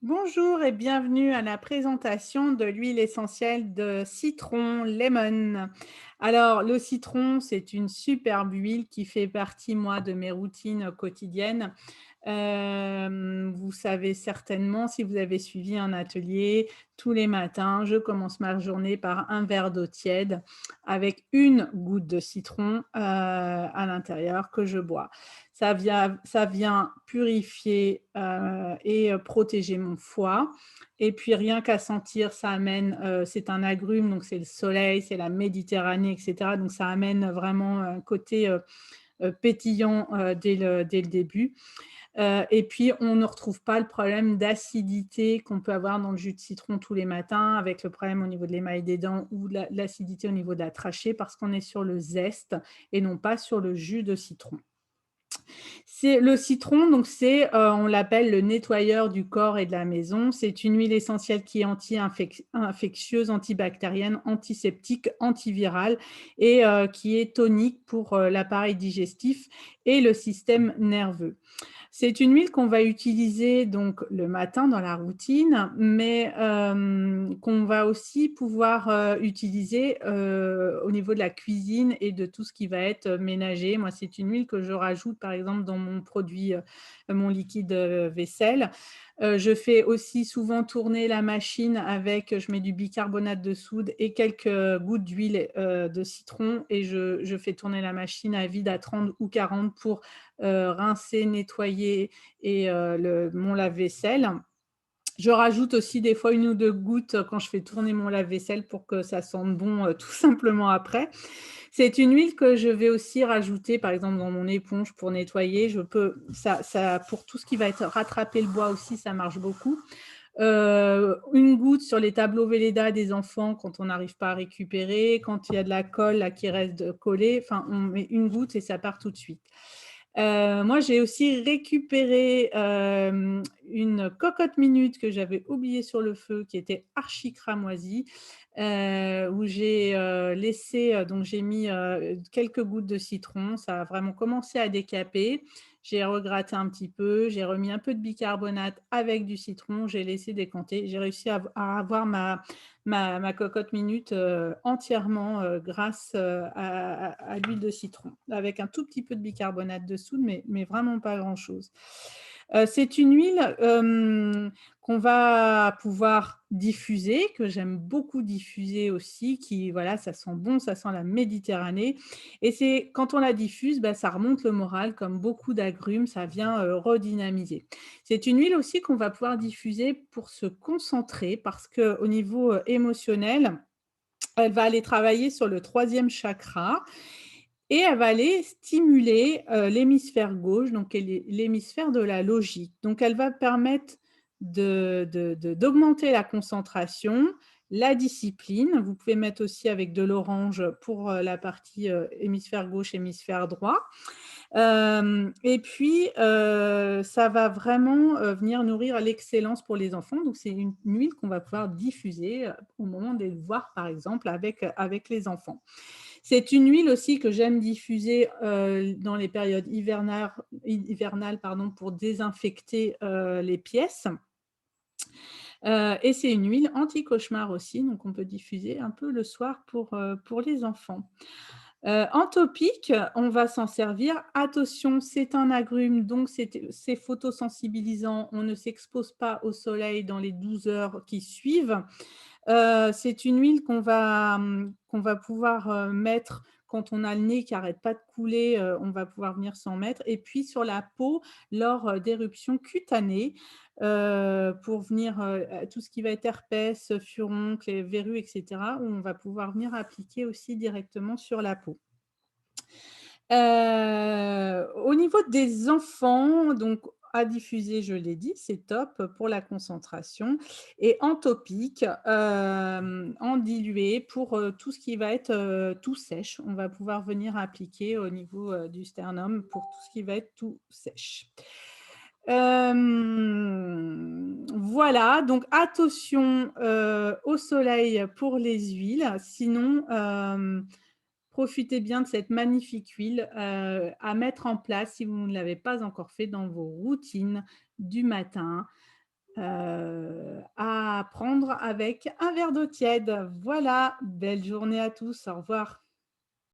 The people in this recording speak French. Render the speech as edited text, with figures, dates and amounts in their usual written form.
Bonjour et bienvenue à la présentation de l'huile essentielle de citron lemon. Alors, le citron, c'est une superbe huile qui fait partie, moi, de mes routines quotidiennes. Vous savez certainement, si vous avez suivi un atelier, tous les matins, je commence ma journée par un verre d'eau tiède avec une goutte de citron à l'intérieur que je bois. Ça vient purifier, et protéger mon foie et puis rien qu'à sentir, ça amène, c'est un agrume, donc c'est le soleil, c'est la Méditerranée et cetera, donc ça amène vraiment un côté, pétillant, dès le début. Et puis on ne retrouve pas le problème d'acidité qu'on peut avoir dans le jus de citron tous les matins, avec le problème au niveau de l'émail des dents ou l'acidité au niveau de la trachée, parce qu'on est sur le zeste et non pas sur le jus de citron. C'est le citron, donc on l'appelle le nettoyeur du corps et de la maison. C'est une huile essentielle qui est anti-infectieuse, antibactérienne, antiseptique, antivirale et qui est tonique pour, l'appareil digestif et le système nerveux. C'est une huile qu'on va utiliser donc le matin dans la routine, mais qu'on va aussi pouvoir, utiliser, au niveau de la cuisine et de tout ce qui va être, ménager. Moi, c'est une huile que je rajoute, par exemple, dans mon produit, mon liquide, vaisselle. Je fais aussi souvent tourner la machine avec je mets du bicarbonate de soude et quelques gouttes d'huile, de citron et je fais tourner la machine à vide à 30 ou 40 pour rincer, nettoyer et mon lave-vaisselle. Je rajoute aussi des fois 1 ou 2 gouttes quand je fais tourner mon lave-vaisselle pour que ça sente bon, tout simplement après. C'est une huile que je vais aussi rajouter, par exemple, dans mon éponge pour nettoyer. Je peux ça pour tout ce qui va être rattraper le bois aussi, ça marche beaucoup. Une goutte sur les tableaux Velleda des enfants quand on n'arrive pas à récupérer, quand il y a de la colle là qui reste collée, enfin on met une goutte et ça part tout de suite. Moi, j'ai aussi récupéré, une cocotte minute que j'avais oubliée sur le feu, qui était archi cramoisie, où j'ai, laissé, donc j'ai mis, quelques gouttes de citron. Ça a vraiment commencé à décaper. J'ai regratté un petit peu, j'ai remis un peu de bicarbonate avec du citron, j'ai laissé décanter. J'ai réussi à avoir ma cocotte minute, entièrement, grâce, à l'huile de citron, avec un tout petit peu de bicarbonate de soude, mais vraiment pas grand-chose. C'est une huile, qu'on va pouvoir diffuser, que j'aime beaucoup diffuser aussi, qui voilà, ça sent bon, ça sent la Méditerranée et c'est quand on la diffuse, bah, ça remonte le moral comme beaucoup d'agrumes, ça vient, redynamiser. C'est une huile aussi qu'on va pouvoir diffuser pour se concentrer parce qu'au niveau, émotionnel, elle va aller travailler sur le troisième chakra et elle va aller stimuler, l'hémisphère gauche, donc l'hémisphère de la logique. Donc elle va permettre d'augmenter la concentration, la discipline. Vous pouvez mettre aussi avec de l'orange pour, la partie, hémisphère gauche, hémisphère droit. Et puis, ça va vraiment, venir nourrir l'excellence pour les enfants. Donc c'est une huile qu'on va pouvoir diffuser, au moment des devoirs, par exemple, avec les enfants. C'est une huile aussi que j'aime diffuser, dans les périodes hivernales, pardon, pour désinfecter, les pièces. Et c'est une huile anti-cauchemar aussi, donc on peut diffuser un peu le soir pour les enfants. En topique, on va s'en servir. Attention, c'est un agrume, donc c'est photosensibilisant. On ne s'expose pas au soleil dans les 12 heures qui suivent. C'est une huile qu'on va pouvoir, mettre quand on a le nez qui arrête pas de couler, on va pouvoir venir s'en mettre et puis sur la peau lors, d'éruptions cutanées, pour venir, tout ce qui va être herpès, furoncle et verrues et cetera, où on va pouvoir venir appliquer aussi directement sur la peau. Au niveau des enfants, donc à diffuser, je l'ai dit, c'est top pour la concentration et en topique, en dilué pour, tout ce qui va être, tout sèche. On va pouvoir venir appliquer au niveau, du sternum pour tout ce qui va être tout sèche. Voilà, donc attention, au soleil pour les huiles, sinon, profitez bien de cette magnifique huile, à mettre en place si vous ne l'avez pas encore fait dans vos routines du matin. à prendre avec un verre d'eau tiède. Voilà, belle journée à tous, au revoir.